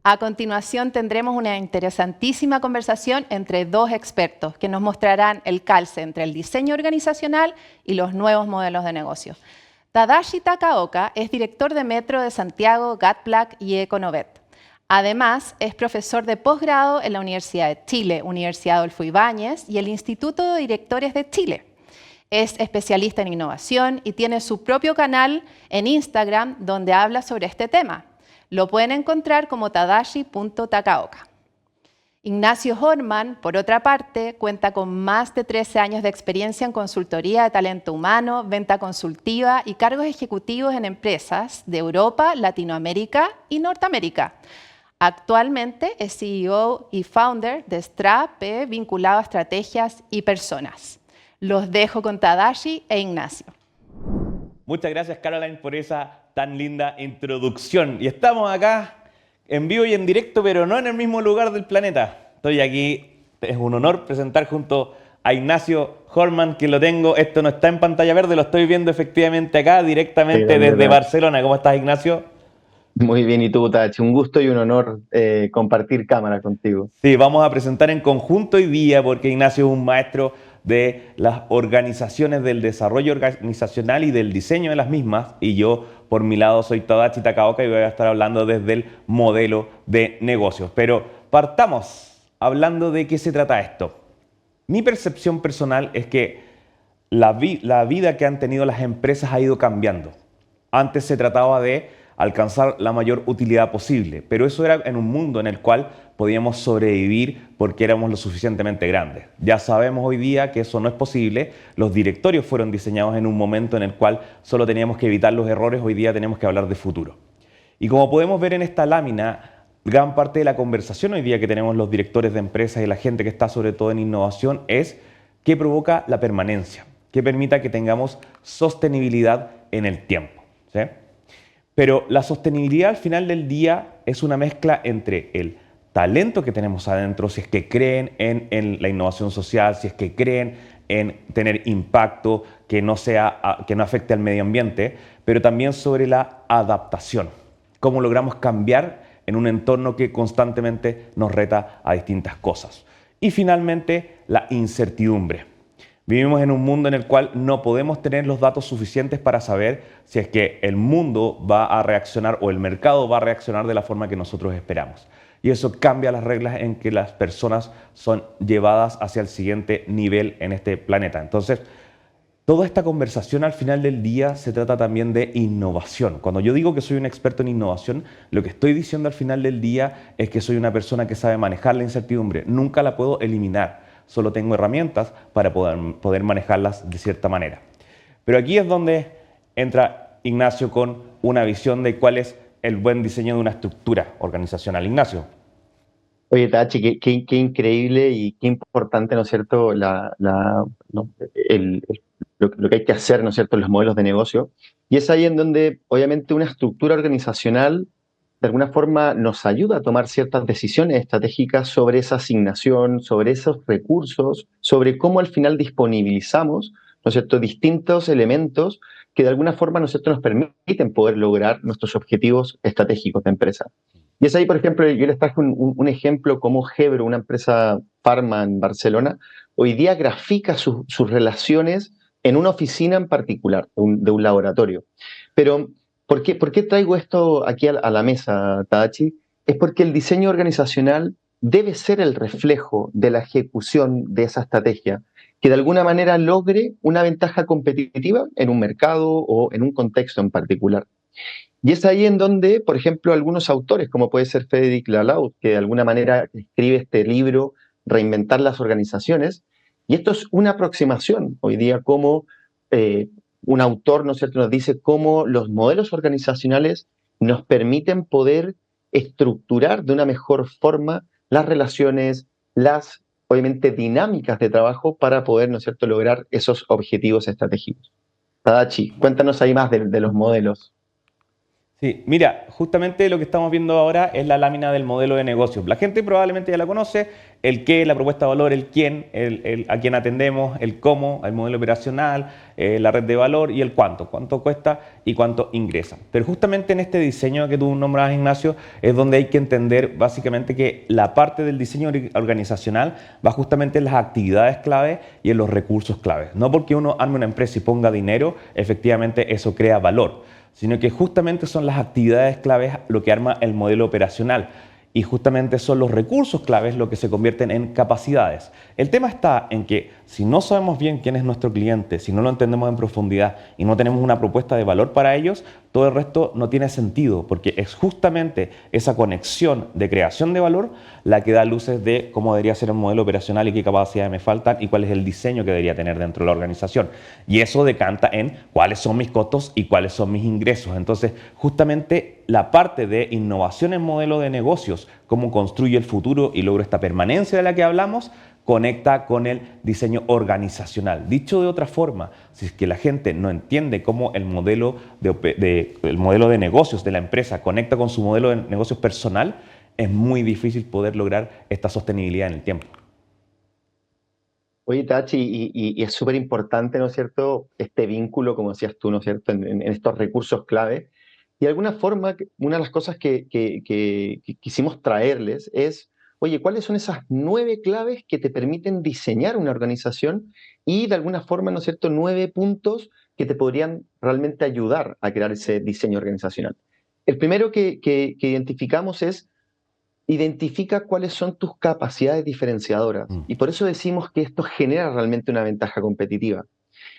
A continuación tendremos una interesantísima conversación entre dos expertos que nos mostrarán el calce entre el diseño organizacional y los nuevos modelos de negocio. Tadashi Takaoka es director de Metro de Santiago, Gatplac y Econovet. Además, es profesor de posgrado en la Universidad de Chile, Universidad Adolfo Ibáñez y el Instituto de Directores de Chile. Es especialista en innovación y tiene su propio canal en Instagram donde habla sobre este tema. Lo pueden encontrar como tadashi.takaoka. Ignacio Horman, por otra parte, cuenta con más de 13 años de experiencia en consultoría de talento humano, venta consultiva y cargos ejecutivos en empresas de Europa, Latinoamérica y Norteamérica. Actualmente es CEO y founder de Strap, vinculado a estrategias y personas. Los dejo con Tadashi e Ignacio. Muchas gracias, Caroline, por esa tan linda introducción. Y estamos acá en vivo y en directo, pero no en el mismo lugar del planeta. Estoy aquí, es un honor presentar junto a Ignacio Horman, que lo tengo, esto no está en pantalla verde, lo estoy viendo efectivamente acá, directamente desde Barcelona. ¿Cómo estás, Ignacio? Muy bien, y tú, Tachi, un gusto y un honor compartir cámara contigo. Sí, vamos a presentar en conjunto hoy día, porque Ignacio es un maestro de las organizaciones, del desarrollo organizacional y del diseño de las mismas, y yo por mi lado soy Tadashi Takaoka y voy a estar hablando desde el modelo de negocios. Pero partamos hablando de qué se trata esto. Mi percepción personal es que la vida que han tenido las empresas ha ido cambiando. Antes se trataba de alcanzar la mayor utilidad posible, pero eso era en un mundo en el cual podíamos sobrevivir porque éramos lo suficientemente grandes. Ya sabemos hoy día que eso no es posible. Los directorios fueron diseñados en un momento en el cual solo teníamos que evitar los errores. Hoy día tenemos que hablar de futuro. Y como podemos ver en esta lámina, gran parte de la conversación hoy día que tenemos los directores de empresas y la gente que está sobre todo en innovación es qué provoca la permanencia, que permita que tengamos sostenibilidad en el tiempo, ¿sí? Pero la sostenibilidad al final del día es una mezcla entre el talento que tenemos adentro, si es que creen en la innovación social, si es que creen en tener impacto que no afecte al medio ambiente, pero también sobre la adaptación. Cómo logramos cambiar en un entorno que constantemente nos reta a distintas cosas. Y finalmente, la incertidumbre. Vivimos en un mundo en el cual no podemos tener los datos suficientes para saber si es que el mundo va a reaccionar o el mercado va a reaccionar de la forma que nosotros esperamos. Y eso cambia las reglas en que las personas son llevadas hacia el siguiente nivel en este planeta. Entonces, toda esta conversación al final del día se trata también de innovación. Cuando yo digo que soy un experto en innovación, lo que estoy diciendo al final del día es que soy una persona que sabe manejar la incertidumbre. Nunca la puedo eliminar. Solo tengo herramientas para poder manejarlas de cierta manera. Pero aquí es donde entra Ignacio con una visión de cuál es el buen diseño de una estructura organizacional. Ignacio. Oye, Tachi, qué increíble y qué importante, ¿no es cierto?, lo que hay que hacer, ¿no es cierto?, en los modelos de negocio. Y es ahí en donde, obviamente, una estructura organizacional de alguna forma nos ayuda a tomar ciertas decisiones estratégicas sobre esa asignación, sobre esos recursos, sobre cómo al final disponibilizamos, ¿no es cierto?, distintos elementos que de alguna forma, ¿no es cierto?, nos permiten poder lograr nuestros objetivos estratégicos de empresa. Y es ahí, por ejemplo, yo les traje un ejemplo como Gebro, una empresa farma en Barcelona, hoy día grafica sus relaciones en una oficina en particular, de un laboratorio. Pero ¿por qué traigo esto aquí a la mesa, Tadachi? Es porque el diseño organizacional debe ser el reflejo de la ejecución de esa estrategia, que de alguna manera logre una ventaja competitiva en un mercado o en un contexto en particular. Y es ahí en donde, por ejemplo, algunos autores, como puede ser Frédéric Laloux, que de alguna manera escribe este libro, Reinventar las organizaciones, y esto es una aproximación hoy día como un autor, ¿no es cierto?, nos dice cómo los modelos organizacionales nos permiten poder estructurar de una mejor forma las relaciones, las, obviamente, dinámicas de trabajo para poder, ¿no es cierto?, lograr esos objetivos estratégicos. Tadachi, cuéntanos ahí más de los modelos. Sí, mira, justamente lo que estamos viendo ahora es la lámina del modelo de negocio. La gente probablemente ya la conoce, el qué, la propuesta de valor, el quién, a quién atendemos, el cómo, el modelo operacional, la red de valor y el cuánto cuesta y cuánto ingresa. Pero justamente en este diseño que tú nombras, Ignacio, es donde hay que entender básicamente que la parte del diseño organizacional va justamente en las actividades clave y en los recursos clave. No porque uno arme una empresa y ponga dinero, efectivamente eso crea valor, sino que justamente son las actividades claves lo que arma el modelo operacional y justamente son los recursos claves lo que se convierten en capacidades. El tema está en que si no sabemos bien quién es nuestro cliente, si no lo entendemos en profundidad y no tenemos una propuesta de valor para ellos, todo el resto no tiene sentido, porque es justamente esa conexión de creación de valor la que da luces de cómo debería ser el modelo operacional y qué capacidades me faltan y cuál es el diseño que debería tener dentro de la organización. Y eso decanta en cuáles son mis costos y cuáles son mis ingresos. Entonces, justamente la parte de innovación en modelo de negocios, cómo construye el futuro y logro esta permanencia de la que hablamos, conecta con el diseño organizacional. Dicho de otra forma, si es que la gente no entiende cómo el modelo de negocios de la empresa conecta con su modelo de negocios personal, es muy difícil poder lograr esta sostenibilidad en el tiempo. Oye, Tachi, y es súper importante, ¿no es cierto?, este vínculo, como decías tú, ¿no es cierto?, en estos recursos clave. Y de alguna forma, una de las cosas que quisimos traerles es, oye, ¿cuáles son esas 9 claves que te permiten diseñar una organización? Y de alguna forma, ¿no es cierto?, 9 puntos que te podrían realmente ayudar a crear ese diseño organizacional. El primero que identificamos es: identifica cuáles son tus capacidades diferenciadoras. Mm. Y por eso decimos que esto genera realmente una ventaja competitiva.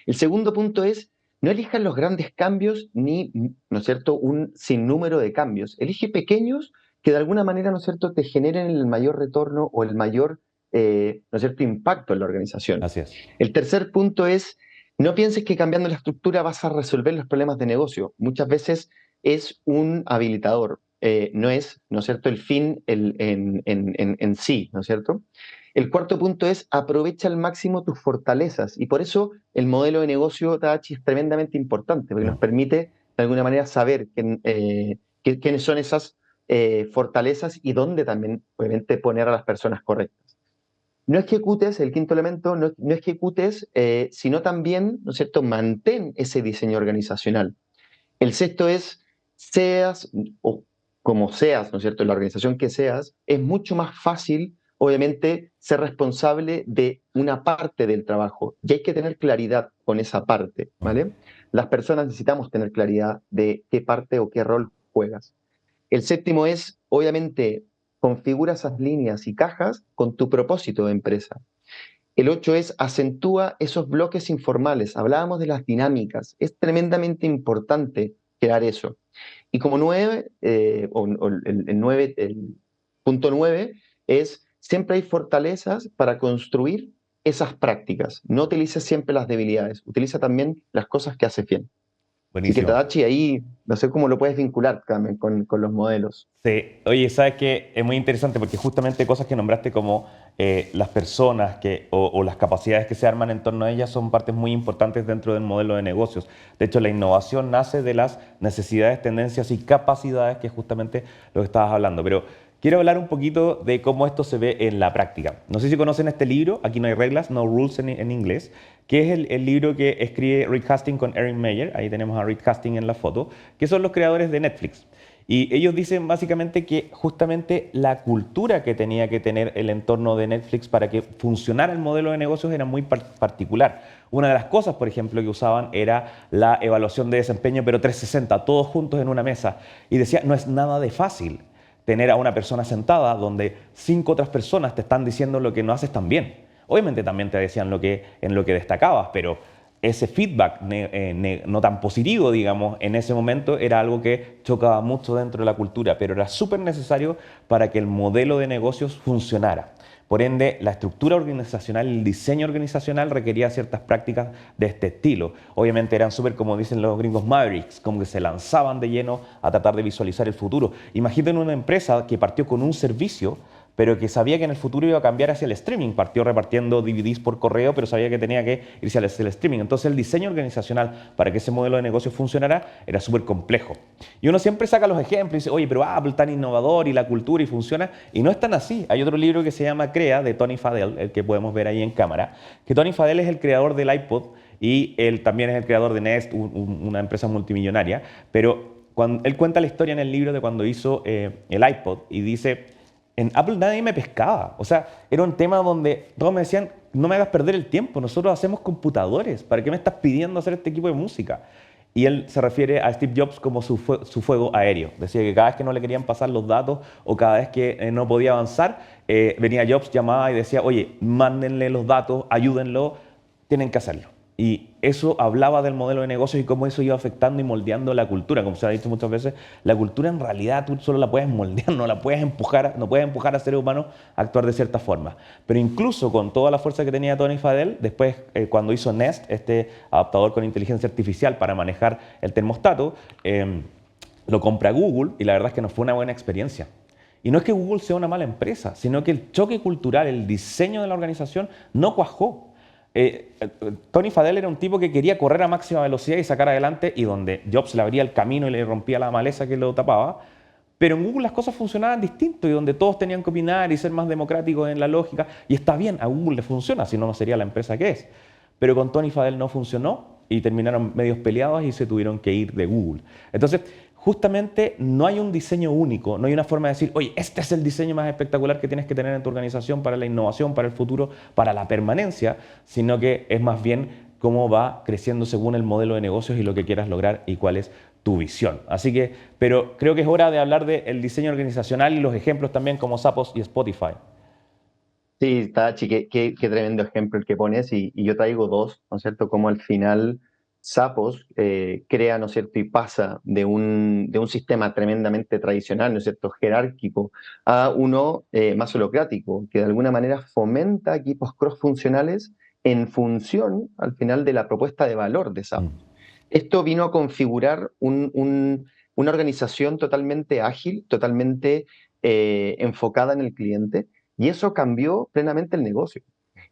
El segundo punto es: no elijas los grandes cambios ni, ¿no es cierto?, un sinnúmero de cambios. Elige pequeños que de alguna manera, ¿no es cierto?, te generen el mayor retorno o el mayor, ¿no es cierto?, impacto en la organización. Así es. El tercer punto es: no pienses que cambiando la estructura vas a resolver los problemas de negocio. Muchas veces es un habilitador, no es, ¿no es cierto?, el fin en sí, ¿no es cierto? El cuarto punto es: aprovecha al máximo tus fortalezas. Y por eso el modelo de negocio Tadachi es tremendamente importante, porque nos Mm. permite de alguna manera saber quiénes son esas fortalezas y dónde también, obviamente, poner a las personas correctas. No ejecutes, el quinto elemento, no ejecutes, sino también, ¿no es cierto?, mantén ese diseño organizacional. El sexto es: seas o como seas, ¿no es cierto?, en la organización que seas, es mucho más fácil, obviamente, ser responsable de una parte del trabajo. Y hay que tener claridad con esa parte, Mm. ¿vale? Las personas necesitamos tener claridad de qué parte o qué rol juegas. El séptimo es, obviamente, configura esas líneas y cajas con tu propósito de empresa. El 8 es: acentúa esos bloques informales. Hablábamos de las dinámicas. Es tremendamente importante crear eso. Y como 9, el punto 9 es: siempre hay fortalezas para construir esas prácticas. No utilices siempre las debilidades. Utiliza también las cosas que haces bien. Así que Buenísimo. Tadachi, ahí no sé cómo lo puedes vincular también con los modelos. Sí, oye, sabes que es muy interesante porque justamente cosas que nombraste como las personas o las capacidades que se arman en torno a ellas son partes muy importantes dentro del modelo de negocios. De hecho, la innovación nace de las necesidades, tendencias y capacidades, que es justamente lo que estabas hablando. Pero quiero hablar un poquito de cómo esto se ve en la práctica. No sé si conocen este libro, Aquí no hay reglas, No Rules en inglés, que es el libro que escribe Rick Hastings con Erin Meyer. Ahí tenemos a Rick Hastings en la foto, que son los creadores de Netflix. Y ellos dicen básicamente que justamente la cultura que tenía que tener el entorno de Netflix para que funcionara el modelo de negocios era muy particular. Una de las cosas, por ejemplo, que usaban era la evaluación de desempeño, pero 360, todos juntos en una mesa. Y decía, no es nada de fácil tener a una persona sentada donde 5 otras personas te están diciendo lo que no haces tan bien. Obviamente también te decían en lo que destacabas, pero ese feedback no tan positivo, digamos, en ese momento era algo que chocaba mucho dentro de la cultura, pero era súper necesario para que el modelo de negocios funcionara. Por ende, la estructura organizacional, el diseño organizacional requería ciertas prácticas de este estilo. Obviamente eran súper, como dicen los gringos, mavericks, como que se lanzaban de lleno a tratar de visualizar el futuro. Imaginen una empresa que partió con un servicio pero que sabía que en el futuro iba a cambiar hacia el streaming. Partió repartiendo DVDs por correo, pero sabía que tenía que irse hacia el streaming. Entonces el diseño organizacional para que ese modelo de negocio funcionara era súper complejo. Y uno siempre saca los ejemplos y dice, oye, pero Apple tan innovador y la cultura y funciona. Y no es tan así. Hay otro libro que se llama Crea, de Tony Fadell, el que podemos ver ahí en cámara, que Tony Fadell es el creador del iPod y él también es el creador de Nest, una empresa multimillonaria, pero él cuenta la historia en el libro de cuando hizo el iPod y dice, en Apple nadie me pescaba. O sea, era un tema donde todos me decían, no me hagas perder el tiempo, nosotros hacemos computadores, ¿para qué me estás pidiendo hacer este equipo de música? Y él se refiere a Steve Jobs como su fuego aéreo. Decía que cada vez que no le querían pasar los datos o cada vez que no podía avanzar, venía Jobs, llamaba y decía, oye, mándenle los datos, ayúdenlo, tienen que hacerlo. Y eso hablaba del modelo de negocios y cómo eso iba afectando y moldeando la cultura. Como se ha dicho muchas veces, la cultura en realidad tú solo la puedes moldear, no la puedes empujar, no puedes empujar a seres humanos a actuar de cierta forma. Pero incluso con toda la fuerza que tenía Tony Fadell, después cuando hizo Nest, este adaptador con inteligencia artificial para manejar el termostato, lo compra Google y la verdad es que no fue una buena experiencia. Y no es que Google sea una mala empresa, sino que el choque cultural, el diseño de la organización no cuajó. Tony Fadell era un tipo que quería correr a máxima velocidad y sacar adelante y donde Jobs le abría el camino y le rompía la maleza que lo tapaba, pero en Google las cosas funcionaban distinto y donde todos tenían que opinar y ser más democráticos en la lógica y está bien, a Google le funciona, si no, no sería la empresa que es. Pero con Tony Fadell no funcionó y terminaron medios peleados y se tuvieron que ir de Google. Entonces, justamente no hay un diseño único, no hay una forma de decir, oye, este es el diseño más espectacular que tienes que tener en tu organización para la innovación, para el futuro, para la permanencia, sino que es más bien cómo va creciendo según el modelo de negocios y lo que quieras lograr y cuál es tu visión. Así que, pero creo que es hora de hablar del diseño organizacional y los ejemplos también como Zappos y Spotify. Sí, Tachi, qué tremendo ejemplo el que pones, y yo traigo dos, ¿no es cierto? Como al final Sapos crea, ¿no es cierto? Y pasa de un sistema tremendamente tradicional, ¿no es cierto? Jerárquico, a uno más holocrático, que de alguna manera fomenta equipos cross-funcionales en función, al final, de la propuesta de valor de Mm. Sapos. Esto vino a configurar una organización totalmente ágil, totalmente enfocada en el cliente, y eso cambió plenamente el negocio.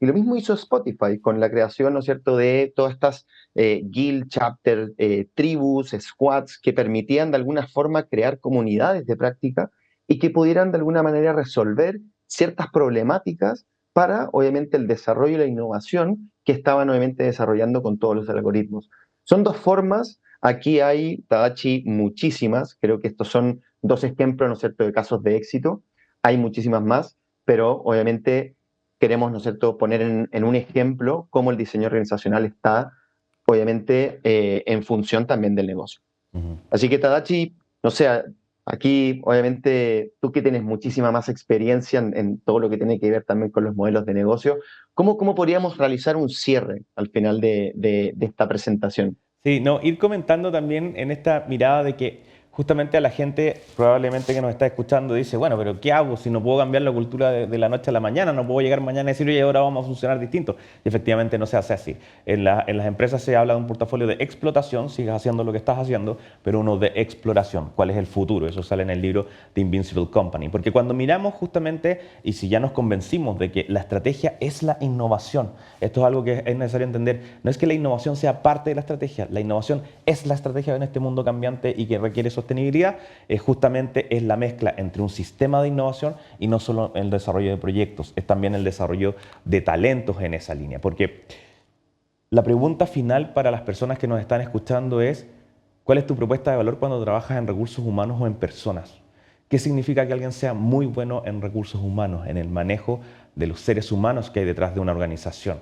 Y lo mismo hizo Spotify con la creación, ¿no es cierto?, de todas estas guild, chapter, tribus, squads, que permitían de alguna forma crear comunidades de práctica y que pudieran de alguna manera resolver ciertas problemáticas para, obviamente, el desarrollo y la innovación que estaban, obviamente, desarrollando con todos los algoritmos. Son dos formas, aquí hay, Tadachi, muchísimas, creo que estos son dos ejemplos, ¿no es cierto?, de casos de éxito, hay muchísimas más, pero obviamente queremos, ¿no es cierto?, poner en un ejemplo cómo el diseño organizacional está, obviamente, en función también del negocio. Ujú. Así que, Tadachi, no sé, aquí, obviamente, tú que tienes muchísima más experiencia en todo lo que tiene que ver también con los modelos de negocio, ¿cómo podríamos realizar un cierre al final de esta presentación? Sí, no, ir comentando también en esta mirada de que justamente a la gente probablemente que nos está escuchando dice, bueno, pero ¿qué hago si no puedo cambiar la cultura de la noche a la mañana? No puedo llegar mañana y decir, oye, ahora vamos a funcionar distinto. Y efectivamente no se hace así. En las empresas se habla de un portafolio de explotación, sigues haciendo lo que estás haciendo, pero uno de exploración. ¿Cuál es el futuro? Eso sale en el libro The Invincible Company. Porque cuando miramos justamente, y si ya nos convencimos de que la estrategia es la innovación, esto es algo que es necesario entender, no es que la innovación sea parte de la estrategia, la innovación es la estrategia en este mundo cambiante y que requiere sostenibilidad, justamente es la mezcla entre un sistema de innovación y no solo el desarrollo de proyectos, es también el desarrollo de talentos en esa línea. Porque la pregunta final para las personas que nos están escuchando es, ¿cuál es tu propuesta de valor cuando trabajas en recursos humanos o en personas? ¿Qué significa que alguien sea muy bueno en recursos humanos, en el manejo de los seres humanos que hay detrás de una organización?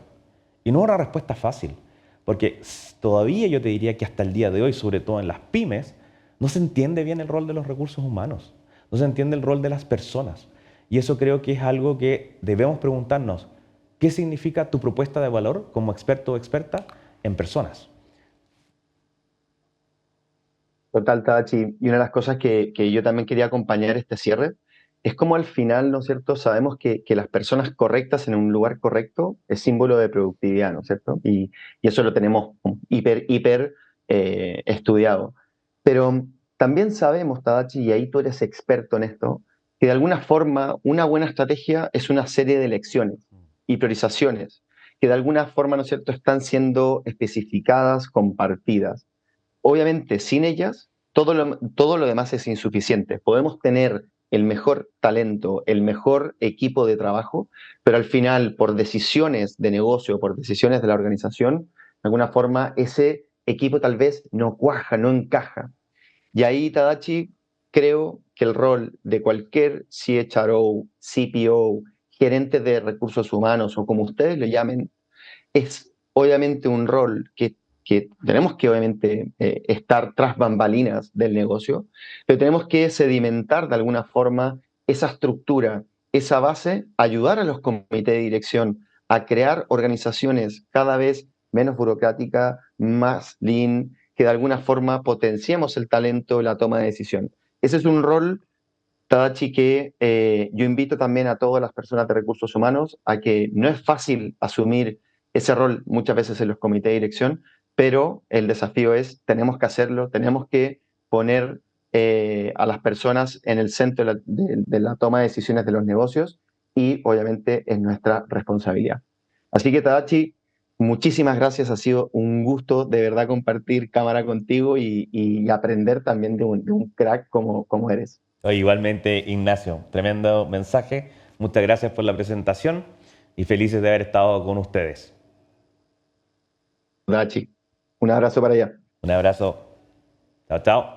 Y no es una respuesta fácil, porque todavía yo te diría que hasta el día de hoy, sobre todo en las pymes, no se entiende bien el rol de los recursos humanos, no se entiende el rol de las personas. Y eso creo que es algo que debemos preguntarnos, ¿qué significa tu propuesta de valor como experto o experta en personas? Total, Tachi. Y una de las cosas que yo también quería acompañar este cierre es como al final, ¿no es cierto?, sabemos que las personas correctas en un lugar correcto es símbolo de productividad, ¿no es cierto? Y eso lo tenemos hiper estudiado. Pero también sabemos, Tadachi, y ahí tú eres experto en esto, que de alguna forma una buena estrategia es una serie de elecciones y priorizaciones que de alguna forma, ¿no es cierto?, están siendo especificadas, compartidas. Obviamente, sin ellas, todo lo demás es insuficiente. Podemos tener el mejor talento, el mejor equipo de trabajo, pero al final, por decisiones de negocio, por decisiones de la organización, de alguna forma, ese equipo tal vez no cuaja, no encaja. Y ahí, Tadashi, creo que el rol de cualquier CHRO, CPO, gerente de recursos humanos o como ustedes lo llamen, es obviamente un rol que tenemos que obviamente estar tras bambalinas del negocio, pero tenemos que sedimentar de alguna forma esa estructura, esa base, ayudar a los comités de dirección a crear organizaciones cada vez menos burocráticas, más lean, que de alguna forma potenciemos el talento, la toma de decisión. Ese es un rol, Tadashi, que yo invito también a todas las personas de recursos humanos a que no es fácil asumir ese rol muchas veces en los comités de dirección, pero el desafío es, tenemos que hacerlo, tenemos que poner a las personas en el centro de la toma de decisiones de los negocios y obviamente es nuestra responsabilidad. Así que Tadashi, muchísimas gracias, ha sido un gusto de verdad compartir cámara contigo y aprender también de un crack como eres. Igualmente, Ignacio, tremendo mensaje. Muchas gracias por la presentación y felices de haber estado con ustedes. Tadashi, un abrazo para allá. Un abrazo. Chao, chao.